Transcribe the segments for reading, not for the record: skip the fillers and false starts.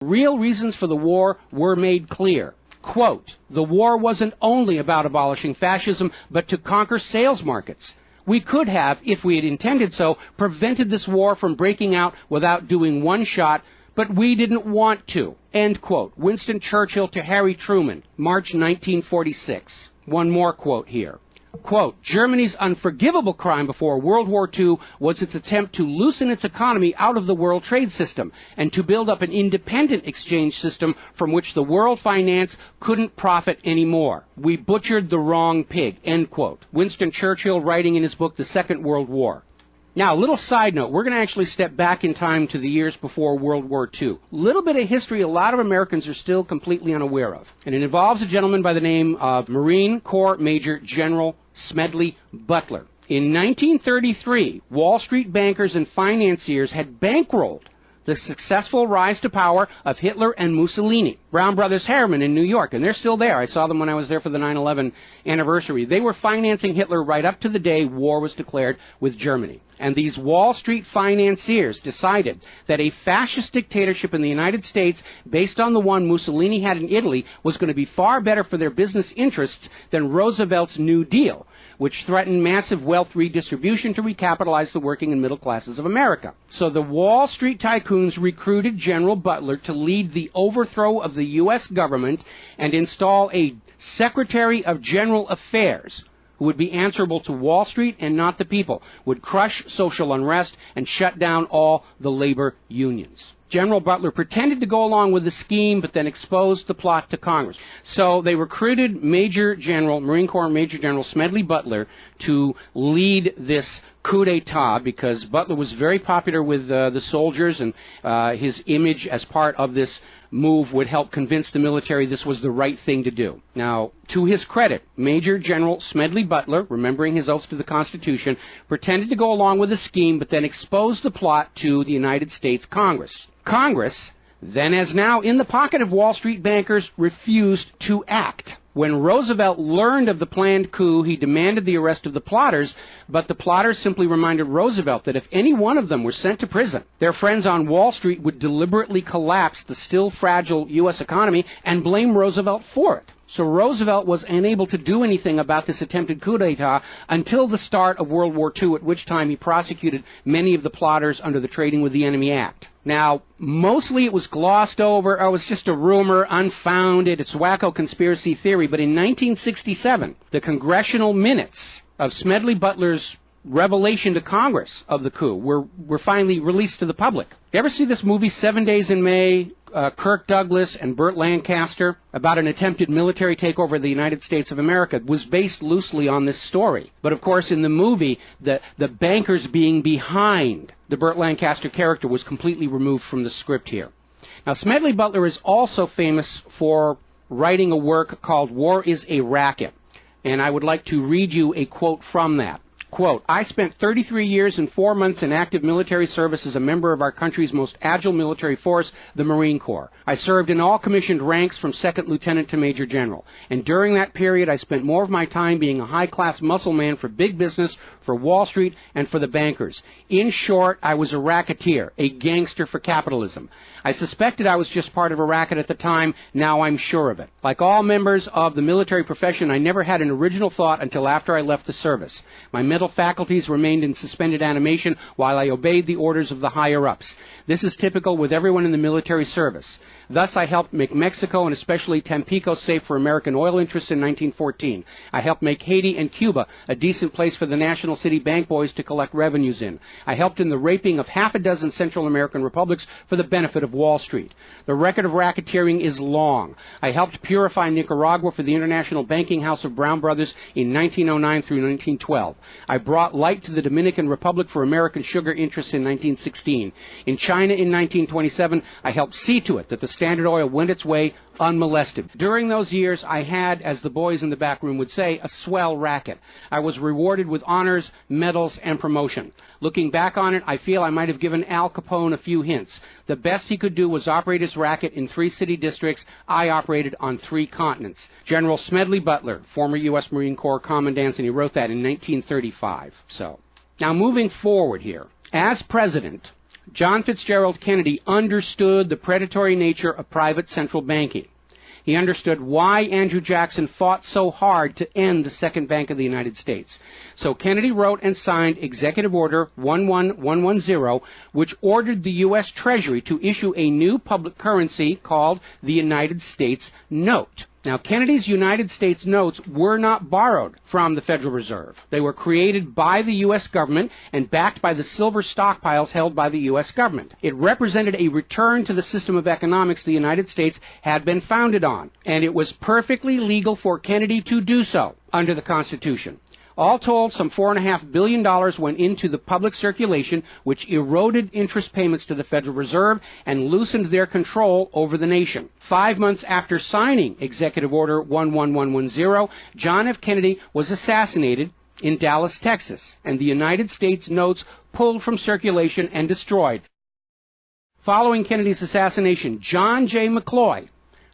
Real reasons for the war were made clear. Quote, the war wasn't only about abolishing fascism, but to conquer sales markets. We could have, if we had intended so, prevented this war from breaking out without doing one shot, but we didn't want to. End quote. Winston Churchill to Harry Truman, March 1946. One more quote here. Quote, Germany's unforgivable crime before World War II was its attempt to loosen its economy out of the world trade system and to build up an independent exchange system from which the world finance couldn't profit anymore. We butchered the wrong pig, end quote. Winston Churchill writing in his book, The Second World War. Now, a little side note, we're going to actually step back in time to the years before World War II. A little bit of history a lot of Americans are still completely unaware of. And it involves a gentleman by the name of Marine Corps Major General Smedley Butler. In 1933, Wall Street bankers and financiers had bankrolled the successful rise to power of Hitler and Mussolini. Brown Brothers Harriman in New York, and they're still there. I saw them when I was there for the 9/11 anniversary. They were financing Hitler right up to the day war was declared with Germany. And these Wall Street financiers decided that a fascist dictatorship in the United States, based on the one Mussolini had in Italy, was going to be far better for their business interests than Roosevelt's New Deal, which threatened massive wealth redistribution to recapitalize the working and middle classes of America. So the Wall Street tycoons recruited General Butler to lead the overthrow of the U.S. government and install a Secretary of General Affairs who would be answerable to Wall Street and not the people, would crush social unrest and shut down all the labor unions. General Butler pretended to go along with the scheme, but then exposed the plot to Congress. So they recruited Marine Corps Major General Smedley Butler to lead this coup d'etat, because Butler was very popular with the soldiers, and his image as part of this move would help convince the military this was the right thing to do. Now, to his credit, Major General Smedley Butler, remembering his oath to the Constitution, pretended to go along with the scheme, but then exposed the plot to the United States Congress. Congress, then as now in the pocket of Wall Street bankers, refused to act. When Roosevelt learned of the planned coup, he demanded the arrest of the plotters, but the plotters simply reminded Roosevelt that if any one of them were sent to prison, their friends on Wall Street would deliberately collapse the still fragile U.S. economy and blame Roosevelt for it. So Roosevelt was unable to do anything about this attempted coup d'etat until the start of World War II, at which time he prosecuted many of the plotters under the Trading with the Enemy Act. Now, mostly it was glossed over, it was just a rumor, unfounded, it's wacko conspiracy theory, but in 1967, the congressional minutes of Smedley Butler's revelation to Congress of the coup were finally released to the public. You ever see this movie, 7 Days in May, Kirk Douglas and Burt Lancaster, about an attempted military takeover of the United States of America? It was based loosely on this story. But of course, in the movie, the bankers being behind the Burt Lancaster character was completely removed from the script here. Now, Smedley Butler is also famous for writing a work called War is a Racket. And I would like to read you a quote from that. Quote, I spent 33 years and 4 months in active military service as a member of our country's most agile military force, the Marine Corps. I served in all commissioned ranks from second lieutenant to major general. And during that period, I spent more of my time being a high-class muscle man for big business, for Wall Street, and for the bankers. In short, I was a racketeer, a gangster for capitalism. I suspected I was just part of a racket at the time. Now I'm sure of it. Like all members of the military profession, I never had an original thought until after I left the service. My mental faculties remained in suspended animation while I obeyed the orders of the higher-ups. This is typical with everyone in the military service. Thus, I helped make Mexico and especially Tampico safe for American oil interests in 1914. I helped make Haiti and Cuba a decent place for the National City Bank boys to collect revenues in. I helped in the raping of half a dozen Central American republics for the benefit of Wall Street. The record of racketeering is long. I helped purify Nicaragua for the International Banking House of Brown Brothers in 1909 through 1912. I brought light to the Dominican Republic for American sugar interests in 1916. In China in 1927, I helped see to it that the Standard Oil went its way unmolested. During those years, I had, as the boys in the back room would say, a swell racket. I was rewarded with honors, medals, and promotion. Looking back on it, I feel I might have given Al Capone a few hints. The best he could do was operate his racket in 3 city districts. I operated on 3 continents. General Smedley Butler, former U.S. Marine Corps Commandant, and he wrote that in 1935. So, now moving forward here. As president, John Fitzgerald Kennedy understood the predatory nature of private central banking. He understood why Andrew Jackson fought so hard to end the Second Bank of the United States. So Kennedy wrote and signed Executive Order 11110, which ordered the U.S. Treasury to issue a new public currency called the United States Note. Now, Kennedy's United States notes were not borrowed from the Federal Reserve. They were created by the U.S. government and backed by the silver stockpiles held by the U.S. government. It represented a return to the system of economics the United States had been founded on, and it was perfectly legal for Kennedy to do so under the Constitution. All told, some $4.5 billion went into the public circulation, which eroded interest payments to the Federal Reserve and loosened their control over the nation. 5 months after signing Executive Order 11110, John F. Kennedy was assassinated in Dallas, Texas, and the United States notes pulled from circulation and destroyed. Following Kennedy's assassination, John J. McCloy,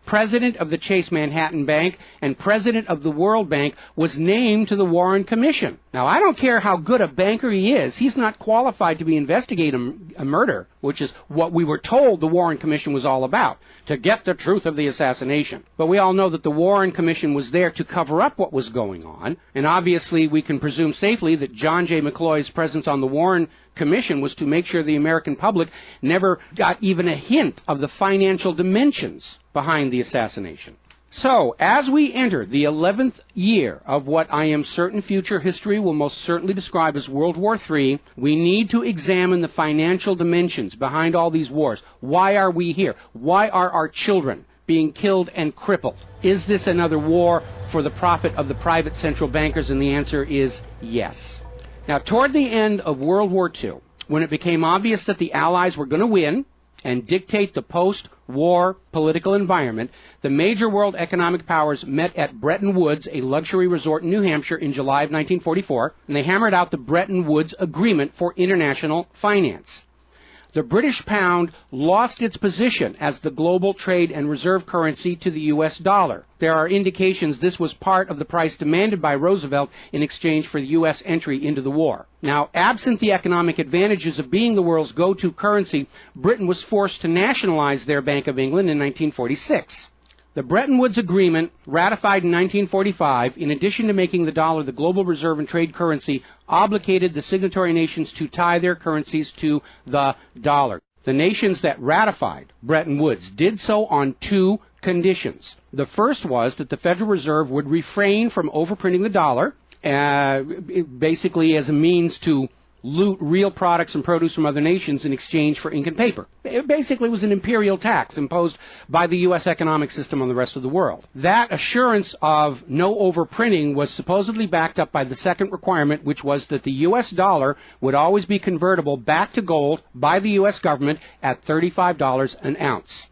president of the Chase Manhattan Bank and president of the World Bank, was named to the Warren Commission. Now, I don't care how good a banker he is, he's not qualified to be investigating a murder, which is what we were told the Warren Commission was all about, to get the truth of the assassination. But we all know that the Warren Commission was there to cover up what was going on, and obviously we can presume safely that John J. McCloy's presence on the Warren Commission was to make sure the American public never got even a hint of the financial dimensions behind the assassination. So, as we enter the 11th year of what I am certain future history will most certainly describe as World War III, we need to examine the financial dimensions behind all these wars. Why are we here? Why are our children being killed and crippled? Is this another war for the profit of the private central bankers? And the answer is yes. Now, toward the end of World War II, when it became obvious that the Allies were going to win and dictate the post-war political environment, the major world economic powers met at Bretton Woods, a luxury resort in New Hampshire, in July of 1944, and they hammered out the Bretton Woods Agreement for international finance. The British pound lost its position as the global trade and reserve currency to the U.S. dollar. There are indications this was part of the price demanded by Roosevelt in exchange for the U.S. entry into the war. Now, absent the economic advantages of being the world's go-to currency, Britain was forced to nationalize their Bank of England in 1946. The Bretton Woods Agreement, ratified in 1945, in addition to making the dollar the global reserve and trade currency, obligated the signatory nations to tie their currencies to the dollar. The nations that ratified Bretton Woods did so on two conditions. The first was that the Federal Reserve would refrain from overprinting the dollar, basically as a means to loot real products and produce from other nations in exchange for ink and paper. It basically was an imperial tax imposed by the U.S. economic system on the rest of the world. That assurance of no overprinting was supposedly backed up by the second requirement, which was that the U.S. dollar would always be convertible back to gold by the U.S. government at $35 an ounce.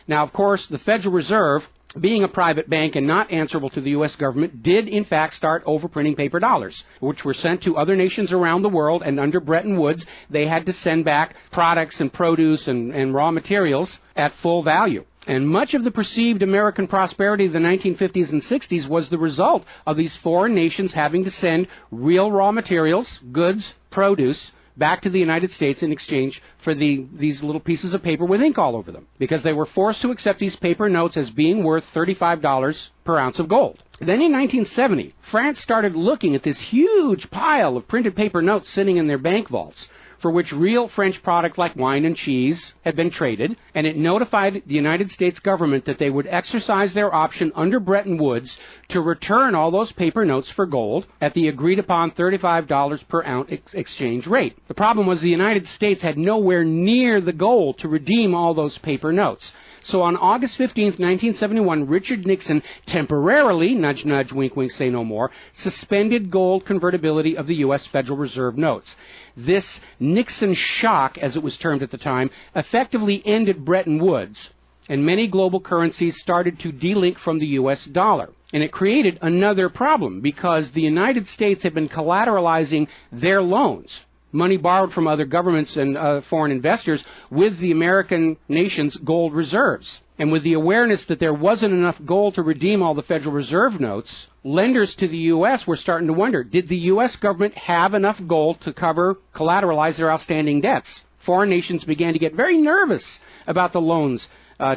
Now, of course, the Federal Reserve, being a private bank and not answerable to the U.S. government, did in fact start overprinting paper dollars, which were sent to other nations around the world, and under Bretton Woods, they had to send back products and produce and raw materials at full value. And much of the perceived American prosperity of the 1950s and 60s was the result of these foreign nations having to send real raw materials, goods, produce, back to the United States in exchange for these little pieces of paper with ink all over them, because they were forced to accept these paper notes as being worth $35 per ounce of gold. Then in 1970, France started looking at this huge pile of printed paper notes sitting in their bank vaults, for which real French products like wine and cheese had been traded, and it notified the United States government that they would exercise their option under Bretton Woods to return all those paper notes for gold at the agreed-upon $35 per ounce exchange rate. The problem was the United States had nowhere near the gold to redeem all those paper notes. So on August 15, 1971, Richard Nixon temporarily, nudge, nudge, wink, wink, say no more, suspended gold convertibility of the U.S. Federal Reserve notes. This Nixon shock, as it was termed at the time, effectively ended Bretton Woods, and many global currencies started to delink from the U.S. dollar. And it created another problem, because the United States had been collateralizing their loans, money borrowed from other governments and foreign investors, with the American nation's gold reserves. And with the awareness that there wasn't enough gold to redeem all the Federal Reserve notes, lenders to the U.S. were starting to wonder, did the U.S. government have enough gold to collateralize their outstanding debts? foreign nations began to get very nervous about the loans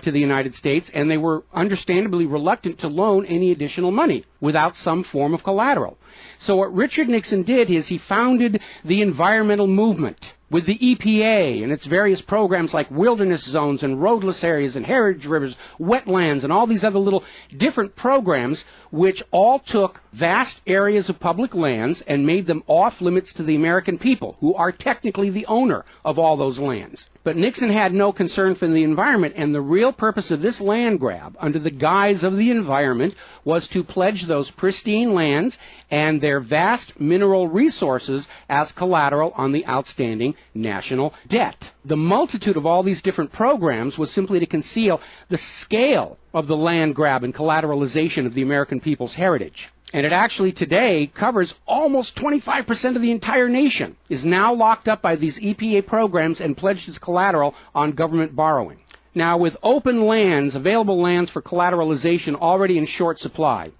to the United States, and they were understandably reluctant to loan any additional money without some form of collateral. So what Richard Nixon did is he founded the environmental movement with the EPA and its various programs like wilderness zones and roadless areas and heritage rivers, wetlands, and all these other little different programs which all took vast areas of public lands and made them off limits to the American people, who are technically the owner of all those lands. But Nixon had no concern for the environment, and the real purpose of this land grab, under the guise of the environment, was to pledge those pristine lands and their vast mineral resources as collateral on the outstanding national debt. The multitude of all these different programs was simply to conceal the scale of the land grab and collateralization of the American people's heritage. And it actually today covers almost 25% of the entire nation, is now locked up by these EPA programs and pledged as collateral on government borrowing. Now, with open lands, available lands for collateralization already in short supply,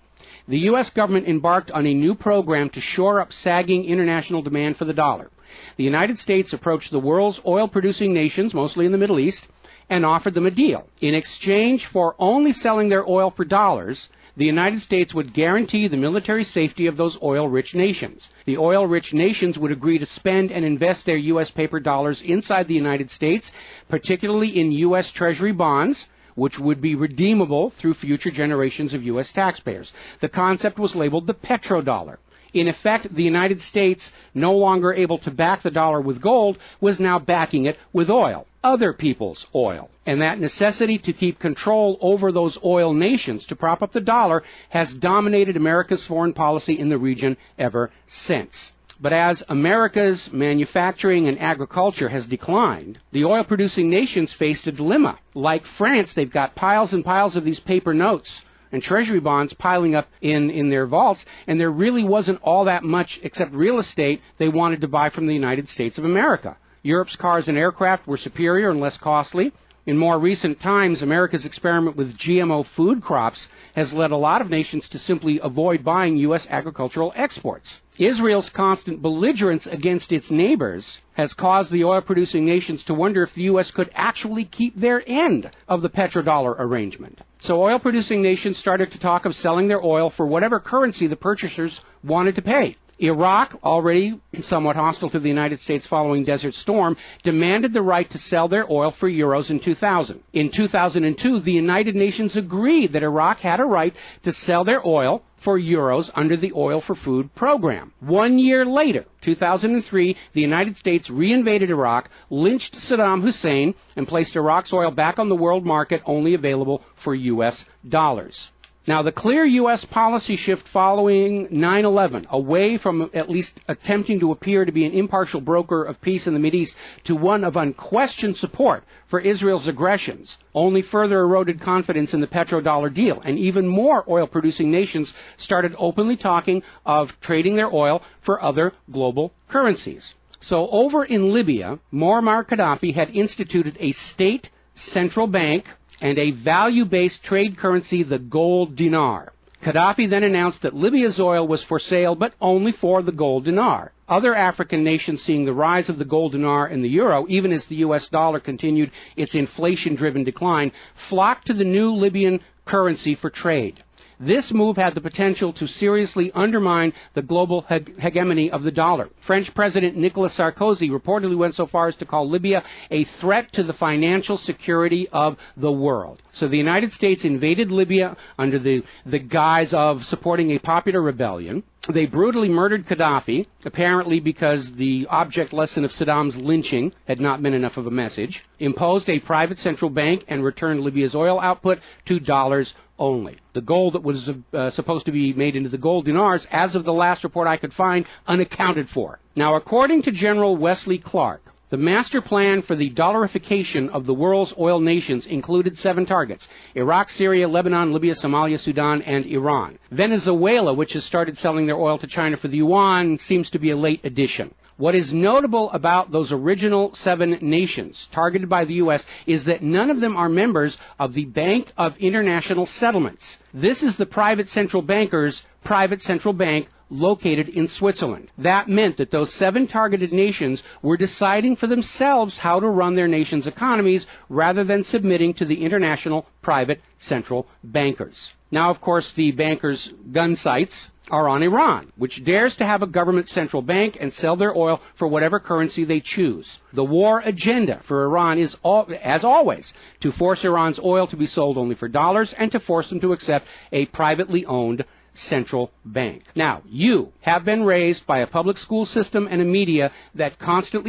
the U.S. government embarked on a new program to shore up sagging international demand for the dollar. The United States approached the world's oil-producing nations, mostly in the Middle East, and offered them a deal. In exchange for only selling their oil for dollars, the United States would guarantee the military safety of those oil-rich nations. The oil-rich nations would agree to spend and invest their U.S. paper dollars inside the United States, particularly in U.S. Treasury bonds, which would be redeemable through future generations of U.S. taxpayers. The concept was labeled the petrodollar. In effect, the United States, no longer able to back the dollar with gold, was now backing it with oil, other people's oil. And that necessity to keep control over those oil nations to prop up the dollar has dominated America's foreign policy in the region ever since. But as America's manufacturing and agriculture has declined, the oil-producing nations faced a dilemma. Like France, they've got piles and piles of these paper notes and treasury bonds piling up in their vaults, and there really wasn't all that much except real estate they wanted to buy from the United States of America. Europe's cars and aircraft were superior and less costly. In more recent times, America's experiment with GMO food crops has led a lot of nations to simply avoid buying U.S. agricultural exports. Israel's constant belligerence against its neighbors has caused the oil-producing nations to wonder if the U.S. could actually keep their end of the petrodollar arrangement. So oil-producing nations started to talk of selling their oil for whatever currency the purchasers wanted to pay. Iraq, already somewhat hostile to the United States following Desert Storm, demanded the right to sell their oil for euros in 2000. In 2002, the United Nations agreed that Iraq had a right to sell their oil for euros under the Oil for Food program. 1 year later, 2003, the United States reinvaded Iraq, lynched Saddam Hussein, and placed Iraq's oil back on the world market, only available for U.S. dollars. Now, the clear U.S. policy shift following 9/11, away from at least attempting to appear to be an impartial broker of peace in the Mideast to one of unquestioned support for Israel's aggressions, only further eroded confidence in the petrodollar deal, and even more oil-producing nations started openly talking of trading their oil for other global currencies. So over in Libya, Muammar Gaddafi had instituted a state central bank and a value-based trade currency, the gold dinar. Gaddafi then announced that Libya's oil was for sale, but only for the gold dinar. Other African nations, seeing the rise of the gold dinar and the euro, even as the U.S. dollar continued its inflation-driven decline, flocked to the new Libyan currency for trade. This move had the potential to seriously undermine the global hegemony of the dollar. French President Nicolas Sarkozy reportedly went so far as to call Libya a threat to the financial security of the world. So the United States invaded Libya under the guise of supporting a popular rebellion. They brutally murdered Gaddafi, apparently because the object lesson of Saddam's lynching had not been enough of a message, imposed a private central bank, and returned Libya's oil output to dollars only. The gold that was supposed to be made into the gold dinars, as of the last report I could find, unaccounted for. Now, according to General Wesley Clark, the master plan for the dollarification of the world's oil nations included 7 targets: Iraq, Syria, Lebanon, Libya, Somalia, Sudan, and Iran. Venezuela, which has started selling their oil to China for the yuan, seems to be a late addition. What is notable about those original 7 nations targeted by the U.S. is that none of them are members of the Bank of International Settlements. This is the private central banker's private central bank located in Switzerland. That meant that those 7 targeted nations were deciding for themselves how to run their nation's economies rather than submitting to the international private central bankers. Now, of course, the bankers' gun sights are on Iran, which dares to have a government central bank and sell their oil for whatever currency they choose. The war agenda for Iran is, as always, to force Iran's oil to be sold only for dollars and to force them to accept a privately owned central bank. Now, you have been raised by a public school system and a media that constantly